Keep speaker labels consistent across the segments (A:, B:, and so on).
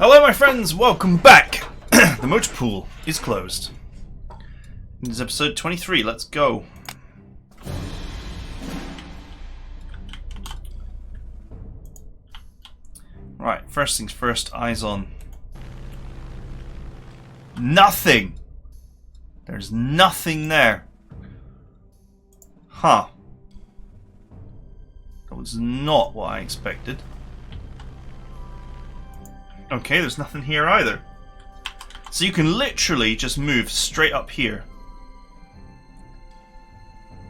A: Hello my friends, welcome back! The motor pool is closed. This is episode 23, let's go. Right, first things first, eyes on. Nothing! There's nothing there. Huh. That was not what I expected. Okay, there's nothing here either. So you can literally just move straight up here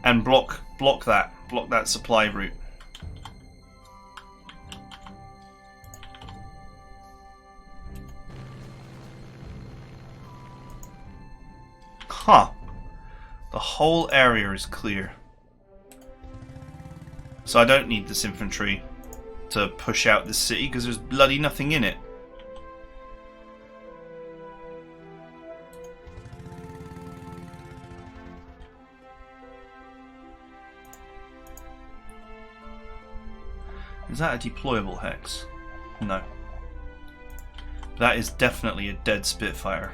A: and block that supply route. Huh. The whole area is clear. So I don't need this infantry to push out this city because there's bloody nothing in it. Is that a deployable hex? No. That is definitely a dead Spitfire.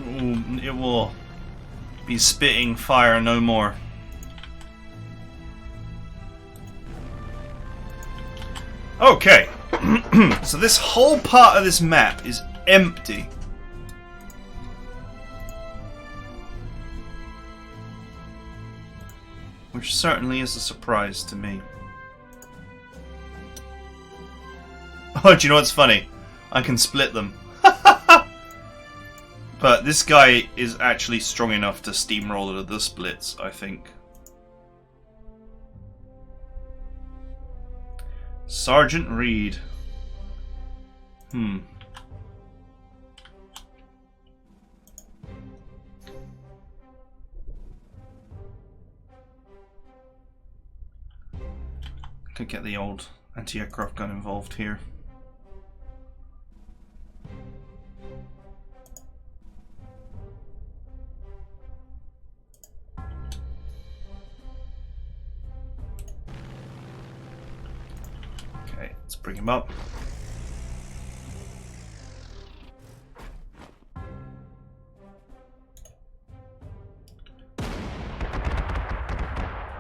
A: Ooh, it will be spitting fire no more. Okay. So this whole part of this map is empty. Which certainly is a surprise to me. Oh, do you know what's funny? I can split them. But this guy is actually strong enough to steamroller the splits, I think. Sergeant Reed. Could get the old anti-aircraft gun involved here. Okay, let's bring him up.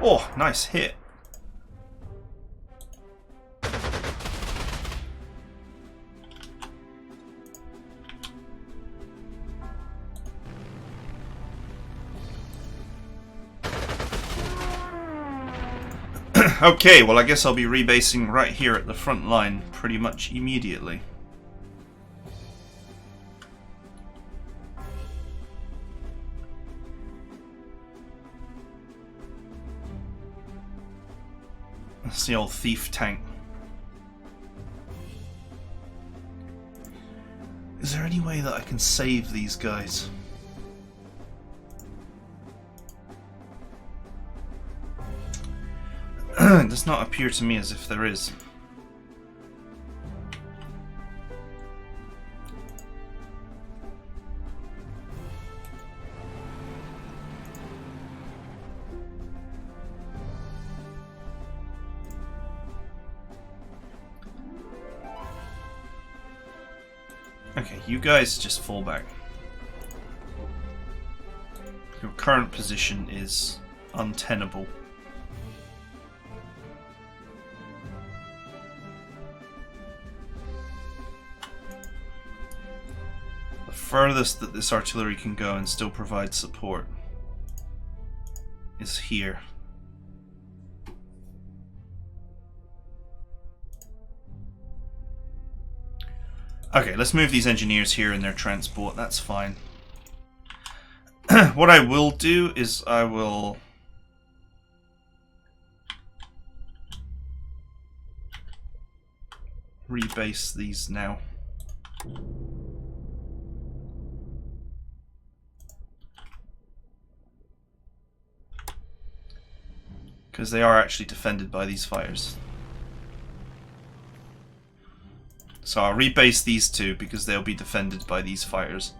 A: Oh, nice hit. Okay, well I guess I'll be rebasing right here at the front line pretty much immediately. That's the old thief tank. Is there any way that I can save these guys? It does not appear to me as if there is. Okay, you guys just fall back. Your current position is untenable. Furthest that this artillery can go and still provide support is here. Okay, let's move these engineers here in their transport, that's fine. What I will do is I will rebase these now. Because they are actually defended by these fires. So I'll rebase these two because they'll be defended by these fires.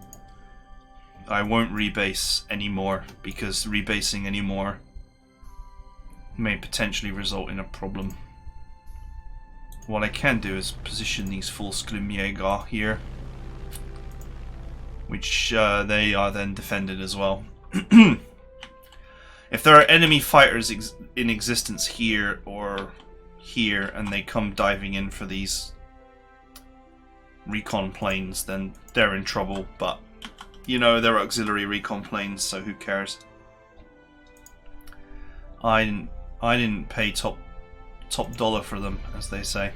A: I won't rebase anymore because rebasing anymore may potentially result in a problem. What I can do is position these full Sturmjäger here, which they are then defended as well. If there are enemy fighters in existence here or here and they come diving in for these recon planes, then they're in trouble, but you know, they're auxiliary recon planes, so who cares? I didn't pay top dollar for them, as they say.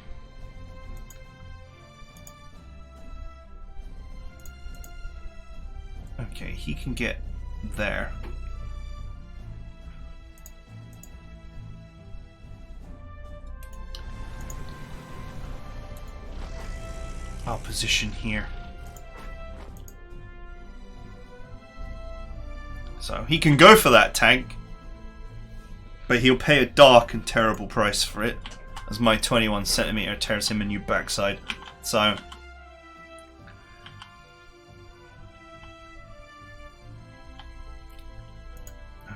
A: Okay, he can get there. I'll position here. So he can go for that tank, but he'll pay a dark and terrible price for it, as my 21cm tears him a new backside. So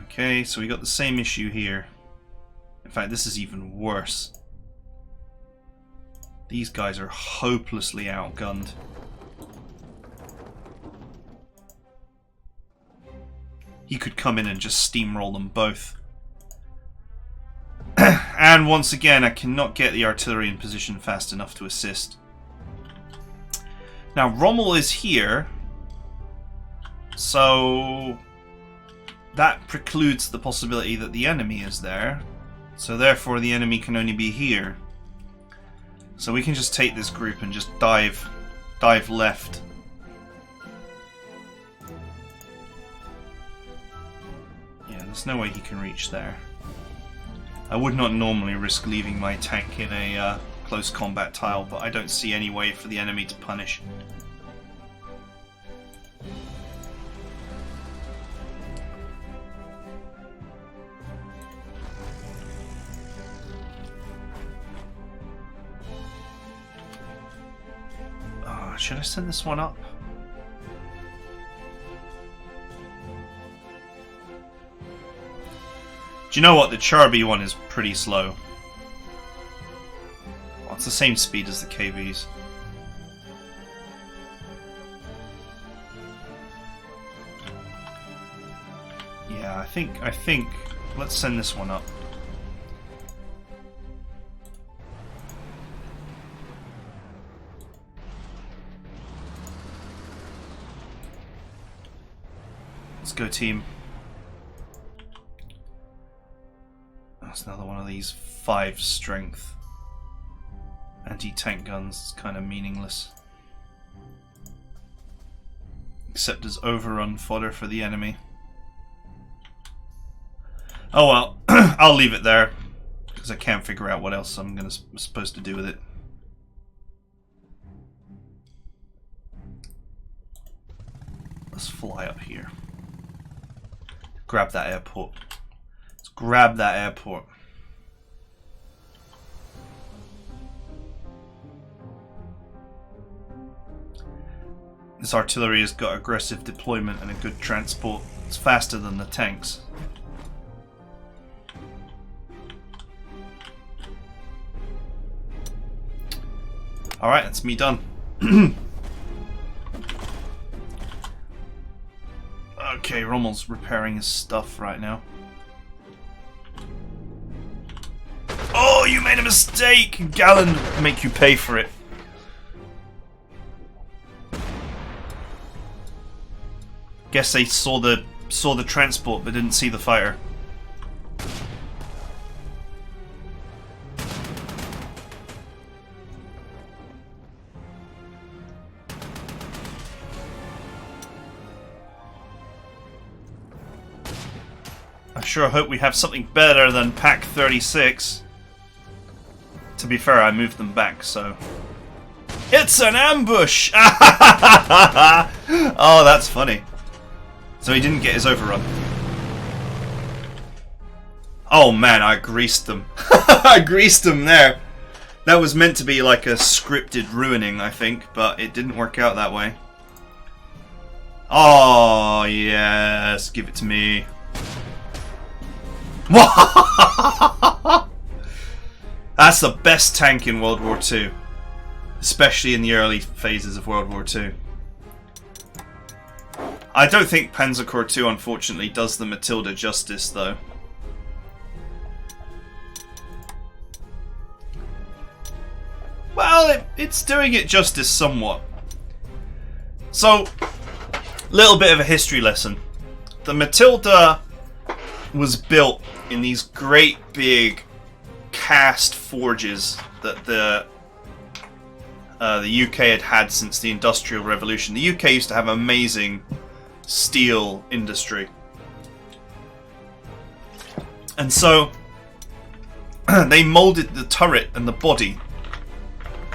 A: okay, so we got the same issue here. In fact, this is even worse. These guys are hopelessly outgunned. He could come in and just steamroll them both. And once again, I cannot get the artillery in position fast enough to assist. Now, Rommel is here, so that precludes the possibility that the enemy is there. So therefore, the enemy can only be here. So we can just take this group and just dive left. Yeah, there's no way he can reach there. I would not normally risk leaving my tank in a close combat tile, but I don't see any way for the enemy to punish. Should I send this one up? Do you know what? The Charby one is pretty slow. Well, it's the same speed as the KVs. Yeah, I think let's send this one up. Let's go, team. That's another one of these 5 strength anti-tank guns. It's kind of meaningless, except as overrun fodder for the enemy. Oh well, I'll leave it there because I can't figure out what else I'm supposed to do with it. Let's fly up here. Grab that airport. Let's grab that airport. This artillery has got aggressive deployment and a good transport. It's faster than the tanks. Alright, that's me done. Okay, Rommel's repairing his stuff right now. Oh, you made a mistake! Gallon make you pay for it. Guess they saw the transport but didn't see the fighter. I sure hope we have something better than Pack 36. To be fair, I moved them back, so... It's an ambush! Oh, that's funny. So he didn't get his overrun. Oh man, I greased them. I greased them there. That was meant to be like a scripted ruining, I think, but it didn't work out that way. Oh, yes, give it to me. That's the best tank in World War II. Especially in the early phases of World War II. I don't think Panzer Corps II, unfortunately, does the Matilda justice, though. Well, it's doing it justice somewhat. So, little bit of a history lesson. The Matilda was built in these great big cast forges that the UK had had since the Industrial Revolution. The UK used to have amazing steel industry. And so they molded the turret and the body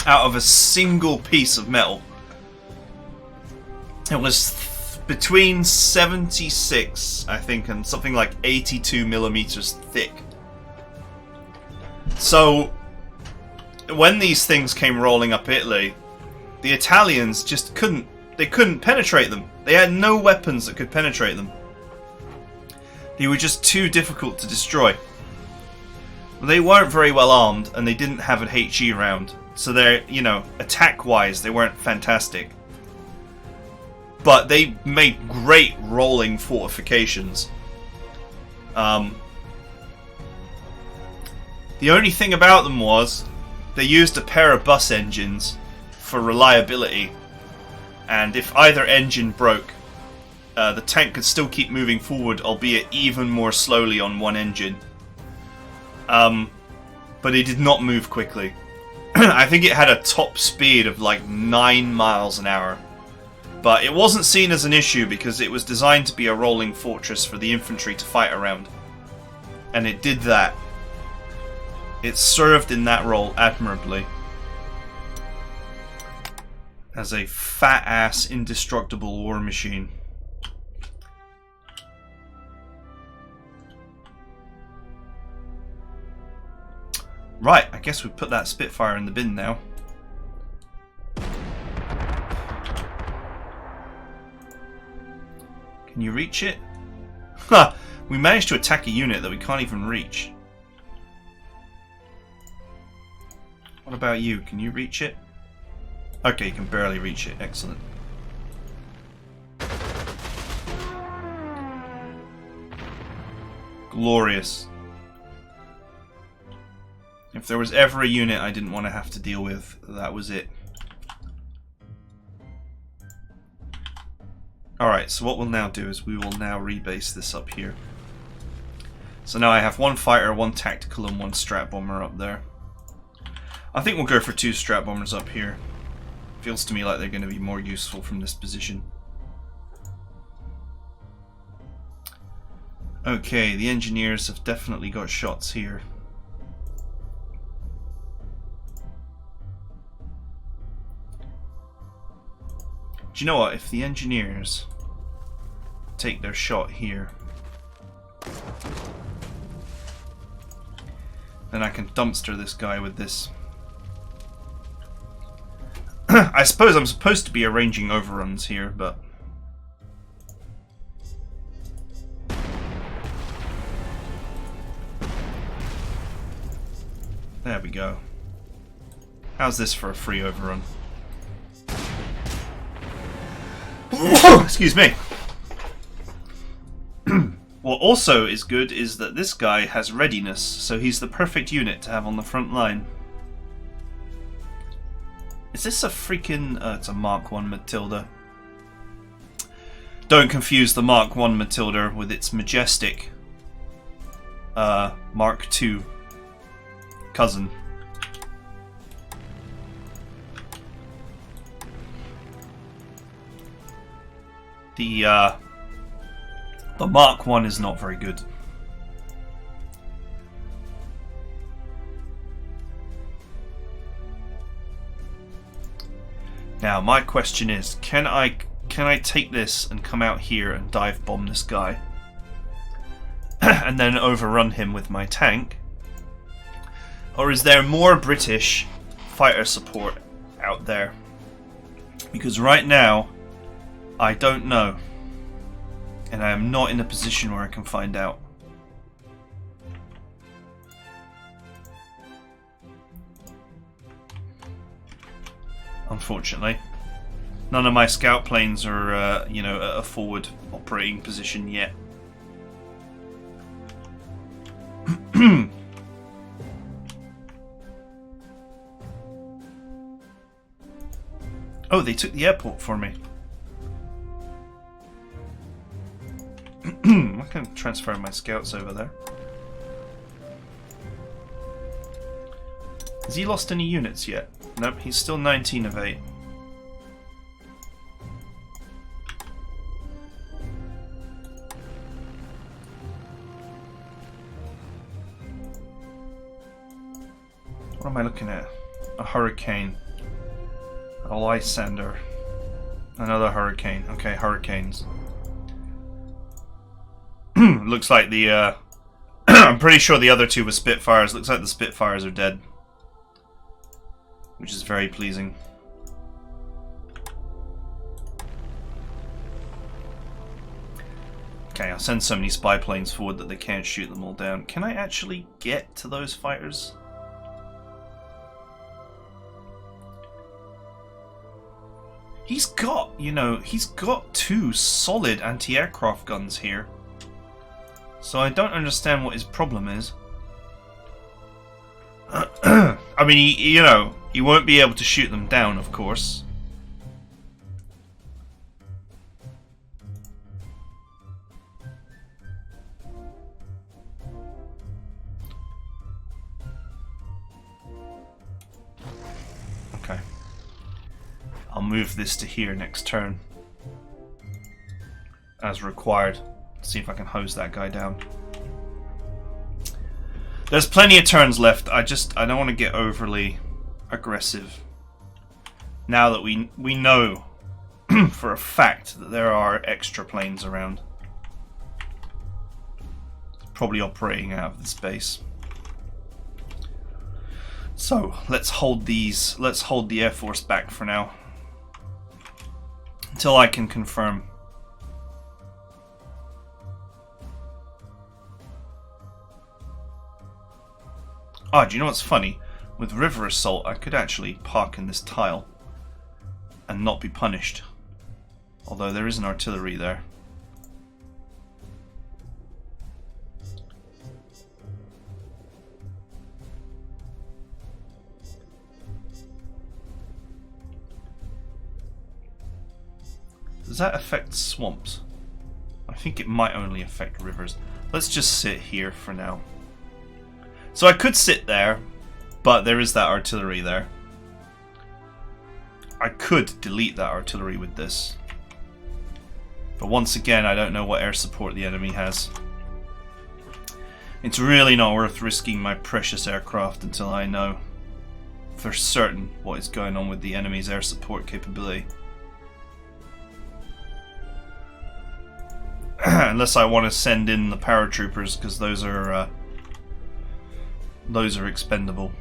A: out of a single piece of metal. It was between 76, I think, and something like 82 millimeters thick. So when these things came rolling up Italy, the Italians just couldn't penetrate them. They had no weapons that could penetrate them. They were just too difficult to destroy. They weren't very well armed, and they didn't have an HE round. So they're, attack-wise, they weren't fantastic. But they made great rolling fortifications. The only thing about them was they used a pair of bus engines for reliability. And if either engine broke, the tank could still keep moving forward, albeit even more slowly on one engine. But it did not move quickly. I think it had a top speed of like 9 miles an hour. But it wasn't seen as an issue because it was designed to be a rolling fortress for the infantry to fight around. And it did that. It served in that role admirably. As a fat-ass, indestructible war machine. Right, I guess we put that Spitfire in the bin now. Can you reach it? Ha! We managed to attack a unit that we can't even reach. What about you? Can you reach it? Okay, you can barely reach it. Excellent. Glorious. If there was ever a unit I didn't want to have to deal with, that was it. Alright, so what we'll now do is we will now rebase this up here. So now I have one fighter, one tactical, and one strat bomber up there. I think we'll go for 2 strat bombers up here. Feels to me like they're going to be more useful from this position. Okay, the engineers have definitely got shots here. Do you know what? If the engineers take their shot here, then I can dumpster this guy with this. I suppose I'm supposed to be arranging overruns here, but... There we go. How's this for a free overrun? Excuse me. What also is good is that this guy has readiness, so he's the perfect unit to have on the front line. Is this a freaking... it's a Mark 1 Matilda. Don't confuse the Mark 1 Matilda with its majestic Mark 2 cousin. The Mark 1 is not very good. Now my question is, can I take this and come out here and dive bomb this guy? And then overrun him with my tank? Or is there more British fighter support out there? Because right now I don't know, and I am not in a position where I can find out. unfortunately. None of my scout planes are, you know, at a forward operating position yet. Oh, they took the airport for me. I can transfer my scouts over there. Has he lost any units yet? Nope, he's still 19 of 8. What am I looking at? A hurricane. A Lysander. Another hurricane. Okay, hurricanes. Looks like the I'm pretty sure the other two were Spitfires. Looks like the Spitfires are dead, which is very pleasing. Okay, I'll send so many spy planes forward that they can't shoot them all down. Can I actually get to those fighters? He's got, you know, he's got 2 solid anti-aircraft guns here. So I don't understand what his problem is. I mean, you know, he won't be able to shoot them down, of course. Okay. I'll move this to here next turn, as required. See if I can hose that guy down. There's plenty of turns left. I don't want to get overly aggressive. Now that we know for a fact that there are extra planes around, probably operating out of this base. So let's hold these. Let's hold the Air Force back for now until I can confirm. Oh, do you know what's funny? With River Assault, I could actually park in this tile and not be punished. Although there is an artillery there. Does that affect swamps? I think it might only affect rivers. Let's just sit here for now. So I could sit there, but there is that artillery there. I could delete that artillery with this. But once again, I don't know what air support the enemy has. It's really not worth risking my precious aircraft until I know for certain what is going on with the enemy's air support capability. Unless I want to send in the paratroopers, because those are expendable.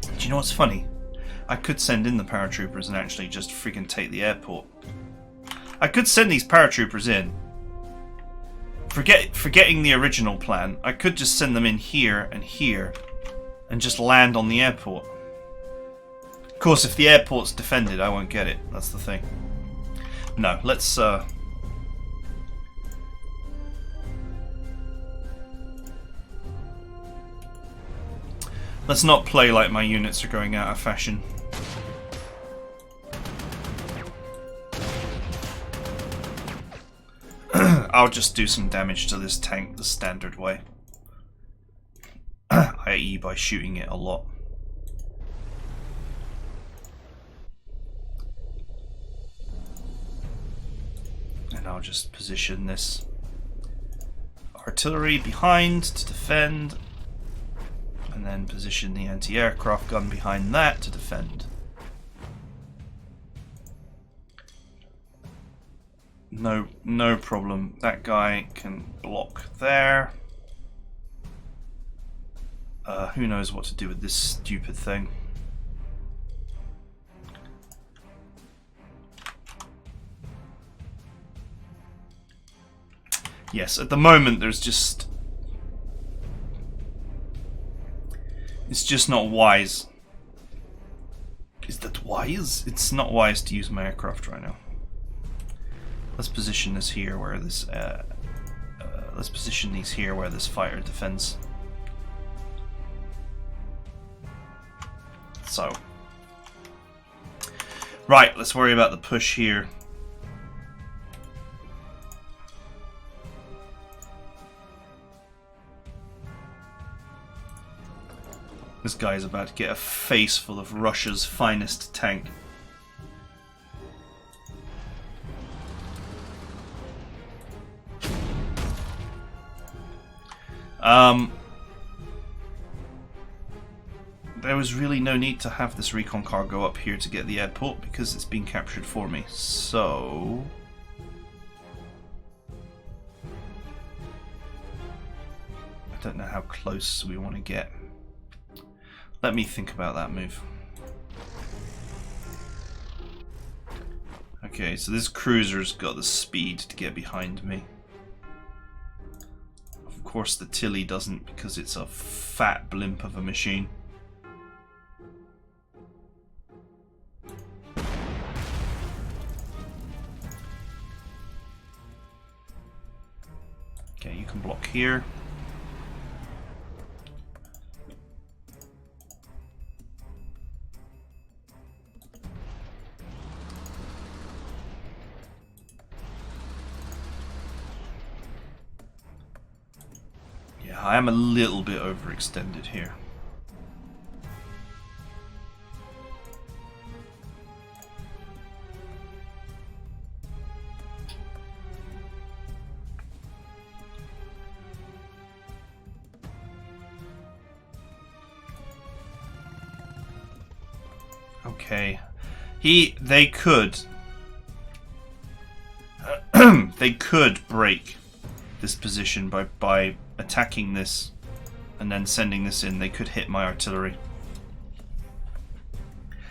A: Do you know what's funny? I could send in the paratroopers and actually just freaking take the airport. I could send these paratroopers in. Forgetting the original plan, I could just send them in here and just land on the airport. Of course, if the airport's defended, I won't get it. That's the thing. No, let's not play like my units are going out of fashion. I'll just do some damage to this tank the standard way. i.e. by shooting it a lot. And I'll just position this artillery behind to defend, and then position the anti-aircraft gun behind that to defend. No problem. That guy can block there. Who knows what to do with this stupid thing. Yes, at the moment there's just... it's just not wise Is that wise? It's not wise to use my aircraft right now. Let's position this here where this... let's position these here where this fighter defends. So. Right, let's worry about the push here. This guy's about to get a face full of Russia's finest tank. There was really no need to have this recon car go up here to get the airport because it's been captured for me. So... I don't know how close we want to get. Let me think about that move. Okay, so this cruiser's got the speed to get behind me. Of course the Tilly doesn't because it's a fat blimp of a machine. Okay, you can block here. Yeah, I am a little bit overextended here. Okay. They could they could break this position by attacking this and then sending this in. They could hit my artillery.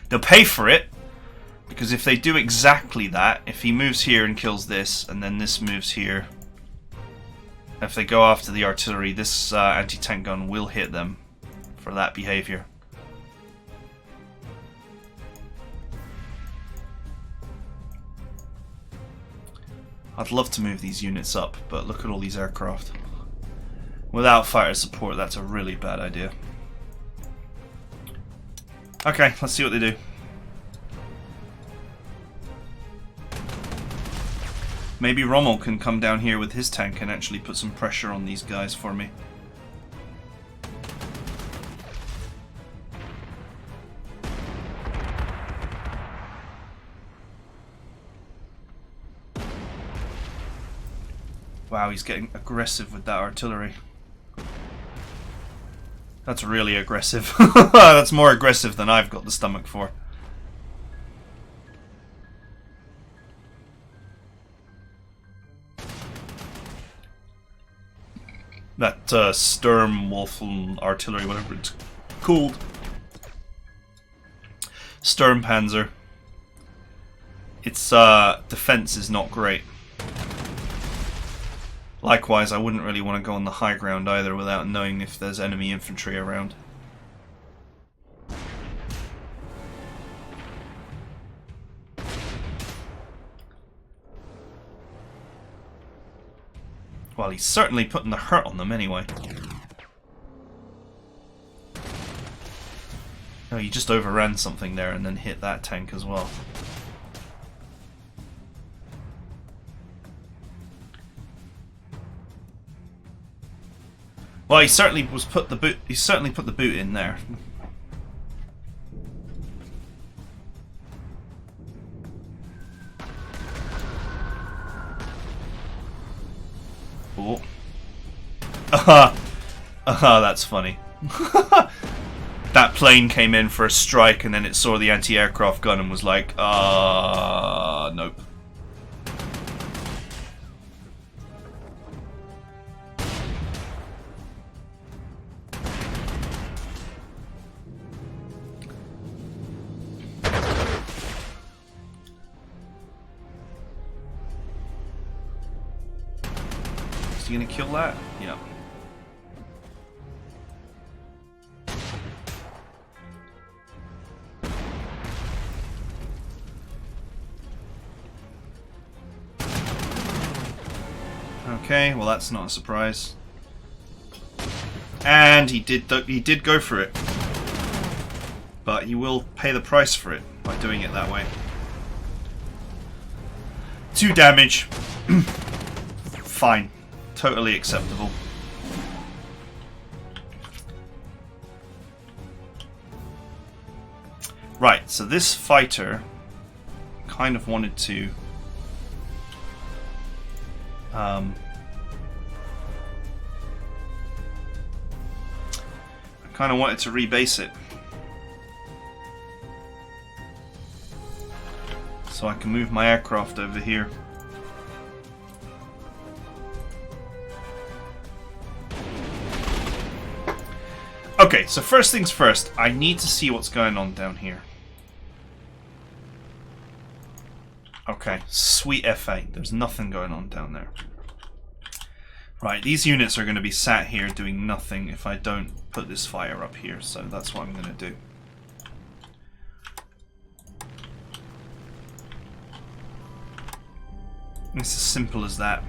A: They'll pay for it, because if they do exactly that, if he moves here and kills this and then this moves here, if they go after the artillery, this anti-tank gun will hit them for that behavior. I'd love to move these units up, but look at all these aircraft. Without fighter support, that's a really bad idea. Okay, let's see what they do. Maybe Rommel can come down here with his tank and actually put some pressure on these guys for me. Wow, he's getting aggressive with that artillery. That's really aggressive. That's more aggressive than I've got the stomach for. That Sturmwolfen artillery, whatever it's called. Sturm Panzer. Its defense is not great. Likewise, I wouldn't really want to go on the high ground either without knowing if there's enemy infantry around. Well, he's certainly putting the hurt on them anyway. No, he just overran something there and then hit that tank as well. Well, he certainly put the boot in there. Oh. That's funny. That plane came in for a strike and then it saw the anti-aircraft gun and was like, nope. Is he gonna kill that? Yeah. Okay, well that's not a surprise. And he did go for it. But he will pay the price for it by doing it that way. 2 damage. Fine. Totally acceptable. Right, so this fighter kind of wanted to I kind of wanted to rebase it. So I can move my aircraft over here. Okay, so first things first, I need to see what's going on down here. Okay, sweet F8. There's nothing going on down there. Right, these units are going to be sat here doing nothing if I don't put this fire up here, so that's what I'm going to do. It's as simple as that.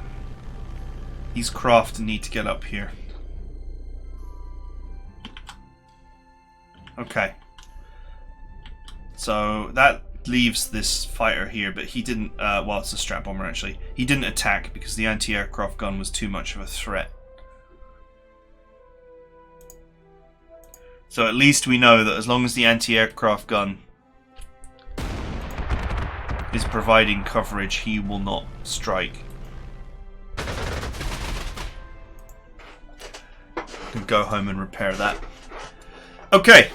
A: These craft need to get up here. Okay. So that leaves this fighter here, but he didn't, well, it's a strap bomber actually. He didn't attack because the anti-aircraft gun was too much of a threat. So at least we know that as long as the anti-aircraft gun is providing coverage, he will not strike. Can go home and repair that. Okay.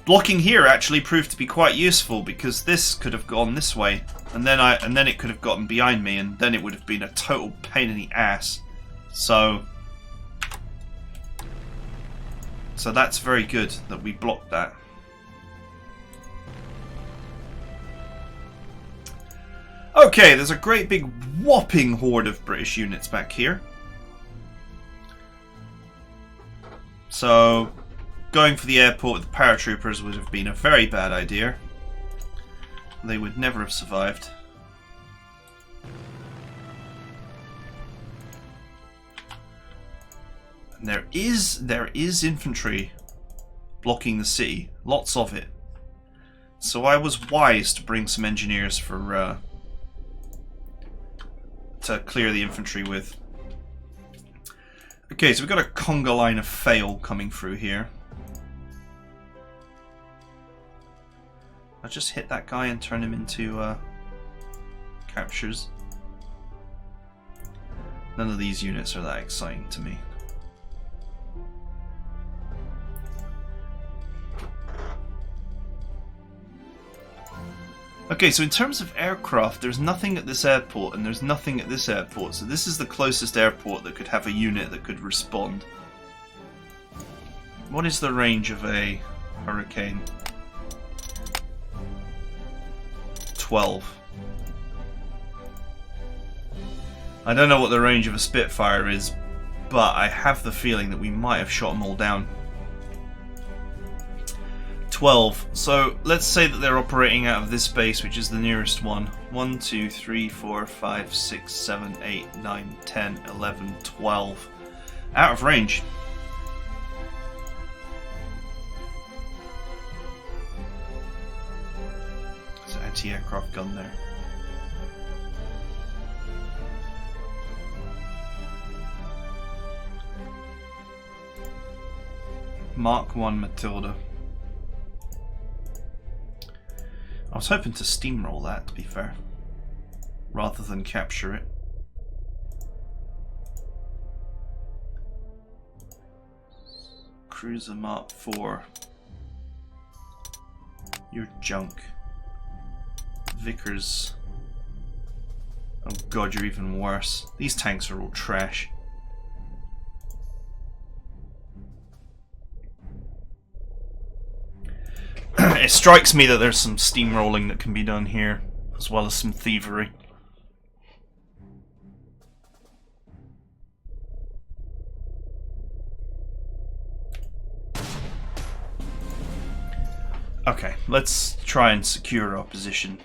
A: Blocking here actually proved to be quite useful because this could have gone this way, and then it could have gotten behind me, and then it would have been a total pain in the ass. So that's very good that we blocked that. Okay, there's a great big whopping horde of British units back here. So going for the airport with the paratroopers would have been a very bad idea. They would never have survived. And there is infantry blocking the city, lots of it. So I was wise to bring some engineers for to clear the infantry with. Okay, so we've got a conga line of fail coming through here. I'll just hit that guy and turn him into captures. None of these units are that exciting to me. Okay, so in terms of aircraft, there's nothing at this airport and there's nothing at this airport. So this is the closest airport that could have a unit that could respond. What is the range of a Hurricane? 12. I don't know what the range of a Spitfire is, but I have the feeling that we might have shot them all down. 12. So let's say that they're operating out of this base, which is the nearest one. 1, 2, 3, 4, 5, 6, 7, 8, 9, 10, 11, 12. Out of range. There's an anti-aircraft gun there. Mark 1 Matilda. I was hoping to steamroll that, to be fair, rather than capture it. Cruiser Mark 4. You're junk. Vickers. Oh god, you're even worse. These tanks are all trash. It strikes me that there's some steamrolling that can be done here, as well as some thievery. Okay, let's try and secure our position.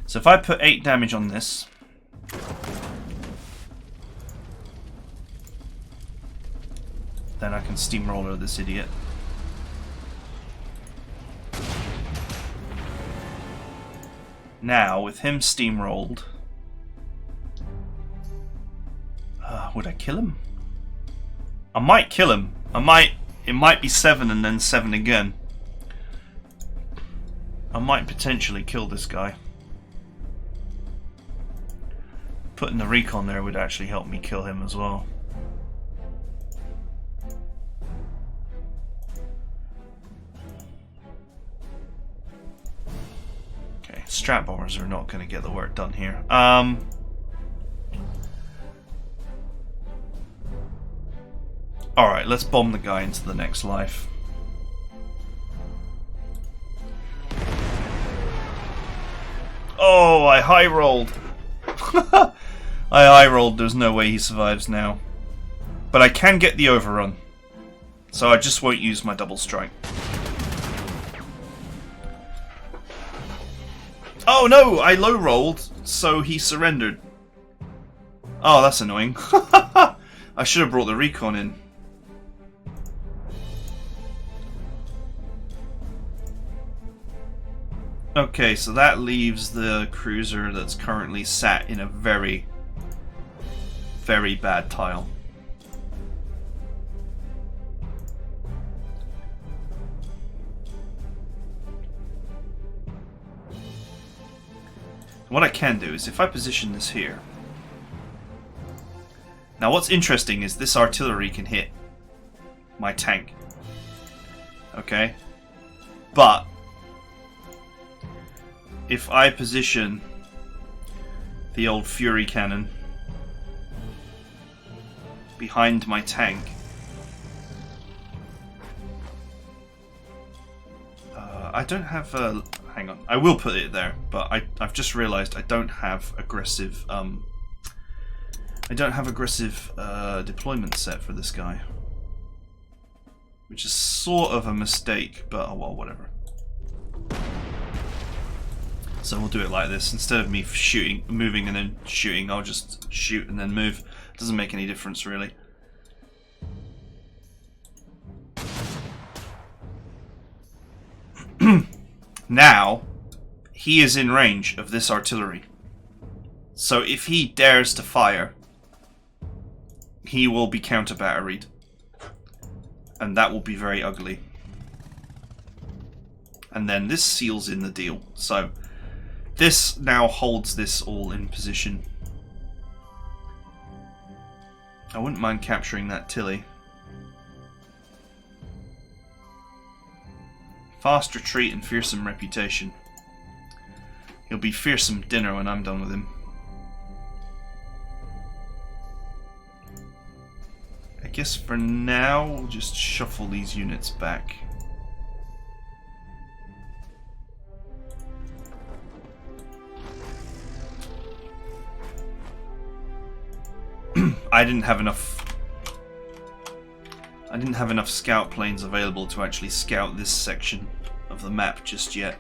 A: So if I put 8 damage on this, then I can steamroller this idiot. Now, with him steamrolled, would I kill him? I might kill him. It might be 7 and then 7 again. I might potentially kill this guy. Putting the recon there would actually help me kill him as well. Okay, strat bombers are not going to get the work done here. Alright, let's bomb the guy into the next life. Oh, I high rolled. I high rolled. There's no way he survives now. But I can get the overrun. So I just won't use my double strike. Oh no, I low rolled, so he surrendered. Oh, that's annoying. I should have brought the recon in. Okay, so that leaves the cruiser that's currently sat in a very, very bad tile. What I can do is if I position this here. Now what's interesting is this artillery can hit my tank. Okay? But if I position the old Fury cannon behind my tank, I don't have a... Hang on, I will put it there, but I've just realised I don't have aggressive deployment set for this guy, which is sort of a mistake, but oh well, whatever. So we'll do it like this. Instead of me shooting, moving and then shooting, I'll just shoot and then move. Doesn't make any difference really. Now, he is in range of this artillery. So if he dares to fire, he will be counter-batteried. And that will be very ugly. And then this seals in the deal. So this now holds this all in position. I wouldn't mind capturing that Tilly. Fast retreat and fearsome reputation. He'll be fearsome dinner when I'm done with him. I guess for now we'll just shuffle these units back. I didn't have enough scout planes available to actually scout this section of the map just yet.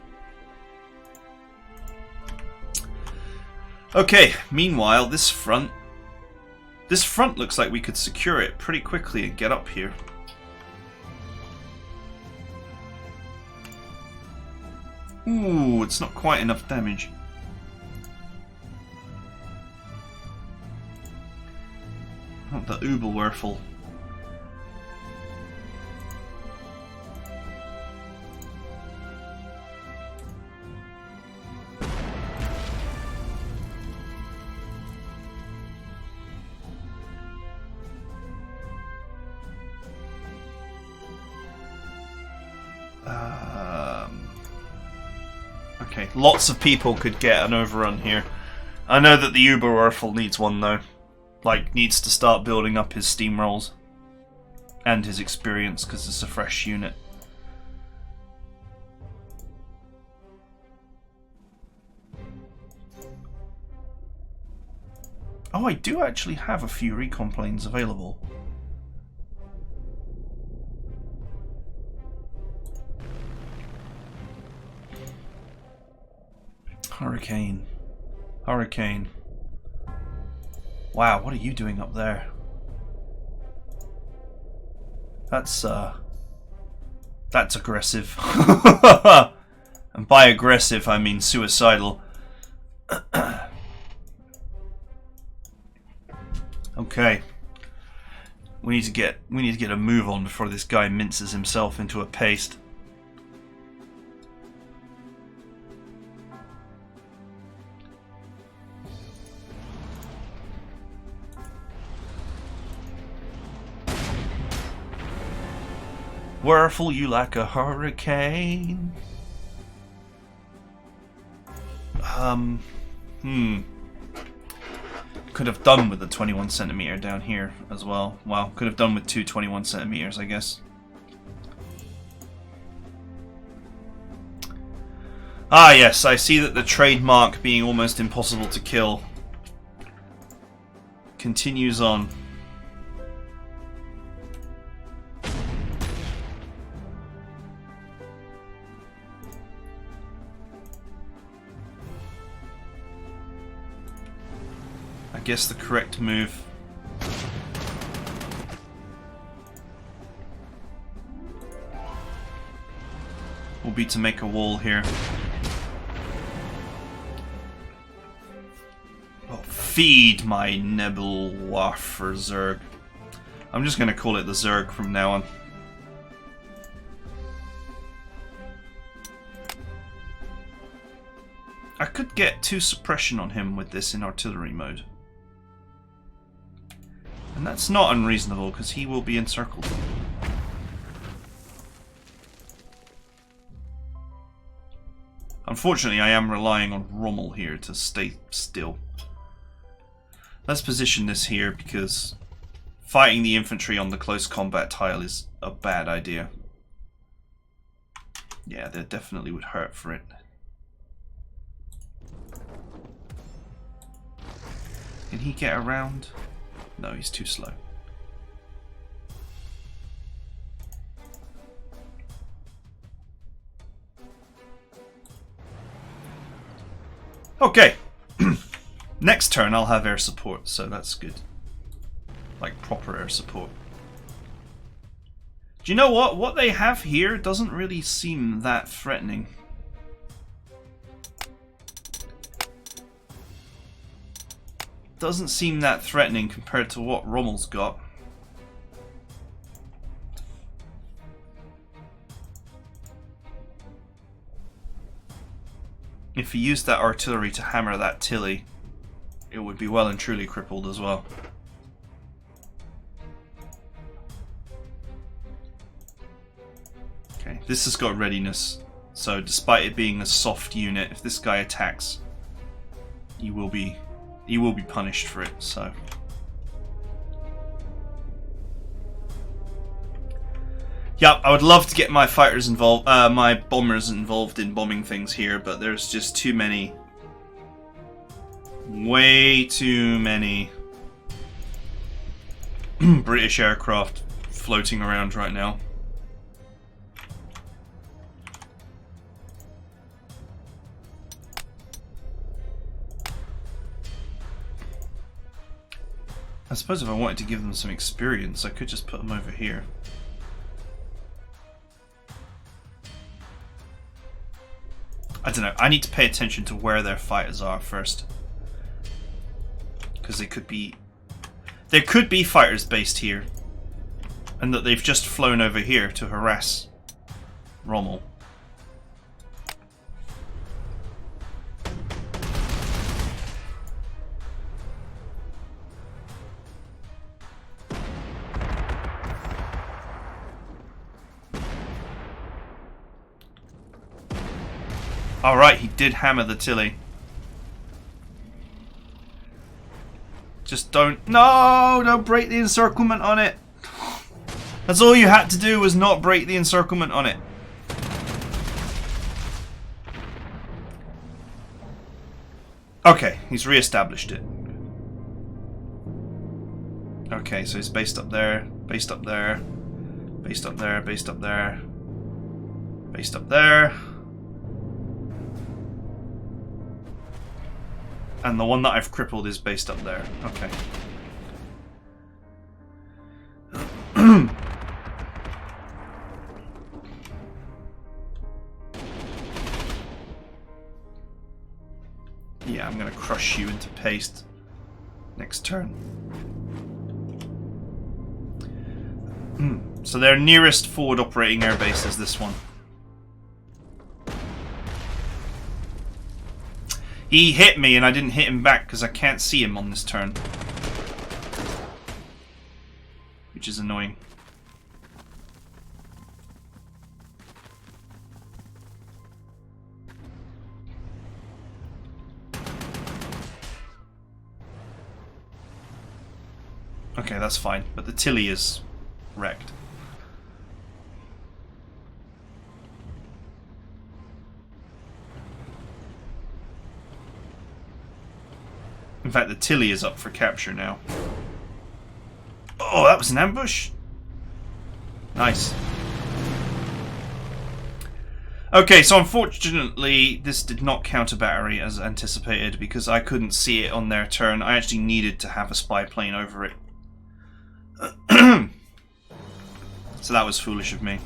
A: Okay, meanwhile, this front looks like we could secure it pretty quickly and get up here. Ooh, it's not quite enough damage. Not the Uberwerfel. Okay, lots of people could get an overrun here. I know that the Uberwerfel needs one though. Like, needs to start building up his steamrolls and his experience because it's a fresh unit. Oh, I do actually have a few recon planes available. Hurricane. Hurricane. Wow, what are you doing up there? That's aggressive. And by aggressive, I mean suicidal. Okay. We need to get a move on before this guy minces himself into a paste. Whirlful you like a hurricane. Could have done with the 21 centimeter down here as well. Well, could have done with two 21 centimeters, I guess. Ah, yes, I see that the trademark being almost impossible to kill continues on. I guess the correct move will be to make a wall here. Oh, feed my Nebelwaffer Zerg. I'm just going to call it the Zerg from now on. I could get 2 suppression on him with this in artillery mode. And that's not unreasonable, because he will be encircled. Unfortunately, I am relying on Rommel here to stay still. Let's position this here, because fighting the infantry on the close combat tile is a bad idea. Yeah, they definitely would hurt for it. Can he get around? No, he's too slow. Okay. Next turn I'll have air support, so that's good. Like proper air support. Do you know what? What they have here doesn't really seem that threatening. Doesn't seem that threatening compared to what Rommel's got. If he used that artillery to hammer that Tilly, it would be well and truly crippled as well. Okay, this has got readiness, so despite it being a soft unit, if this guy attacks, he will be punished for it, so. Yeah, I would love to get my fighters involved, my bombers involved in bombing things here, but there's just too many. Way too many British aircraft floating around right now. I suppose if I wanted to give them some experience, I could just put them over here. I don't know, I need to pay attention to where their fighters are first. Because there could be fighters based here. And that they've just flown over here to harass Rommel. Alright, he did hammer the Tilly. Just don't break the encirclement on it. That's all you had to do, was not break the encirclement on it. Okay, he's re-established it. Okay, so he's based up there, based up there, based up there, based up there, based up there. And the one that I've crippled is based up there. Okay. Yeah, I'm going to crush you into paste next turn. So their nearest forward operating airbase is this one. He hit me and I didn't hit him back because I can't see him on this turn. Which is annoying. Okay, that's fine, but the Tilly is wrecked. In fact, the Tilly is up for capture now. Oh, that was an ambush? Nice. Okay, so unfortunately, this did not counter battery as anticipated because I couldn't see it on their turn. I actually needed to have a spy plane over it. So that was foolish of me.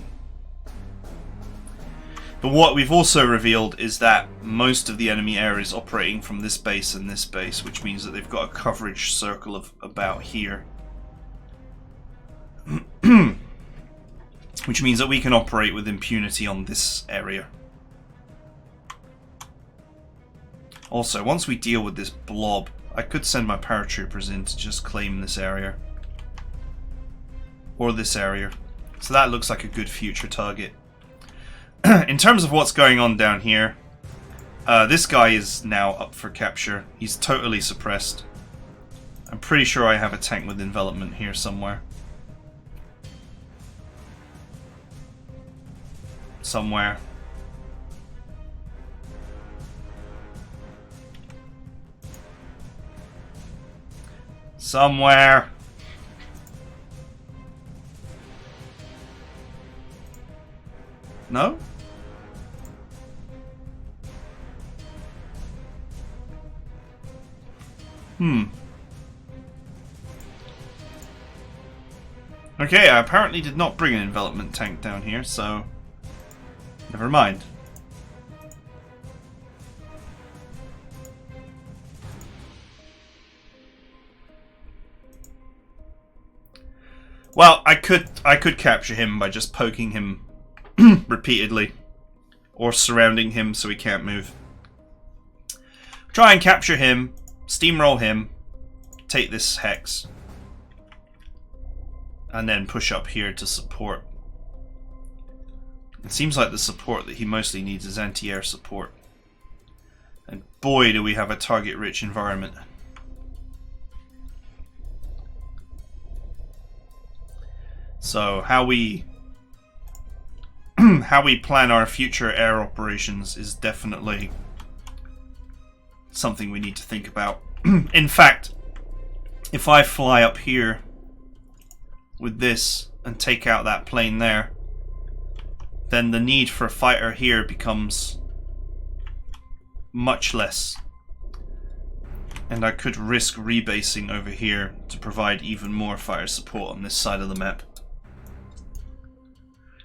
A: But what we've also revealed is that most of the enemy air is operating from this base and this base, which means that they've got a coverage circle of about here. Which means that we can operate with impunity on this area. Also, once we deal with this blob, I could send my paratroopers in to just claim this area. Or this area. So that looks like a good future target. In terms of what's going on down here, this guy is now up for capture. He's totally suppressed. I'm pretty sure I have a tank with envelopment here somewhere. Somewhere. Somewhere. No? Okay, I apparently did not bring an envelopment tank down here, so never mind. Well, I could capture him by just poking him repeatedly, or surrounding him so he can't move. Try and capture him, steamroll him, take this hex, and then push up here to support. It seems like the support that he mostly needs is anti-air support. And boy, do we have a target-rich environment. So how we plan our future air operations is definitely something we need to think about. In fact, if I fly up here with this and take out that plane there, then the need for a fighter here becomes much less. And I could risk rebasing over here to provide even more fire support on this side of the map.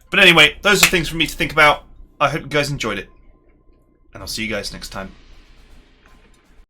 A: But anyway, those are things for me to think about. I hope you guys enjoyed it. And I'll see you guys next time.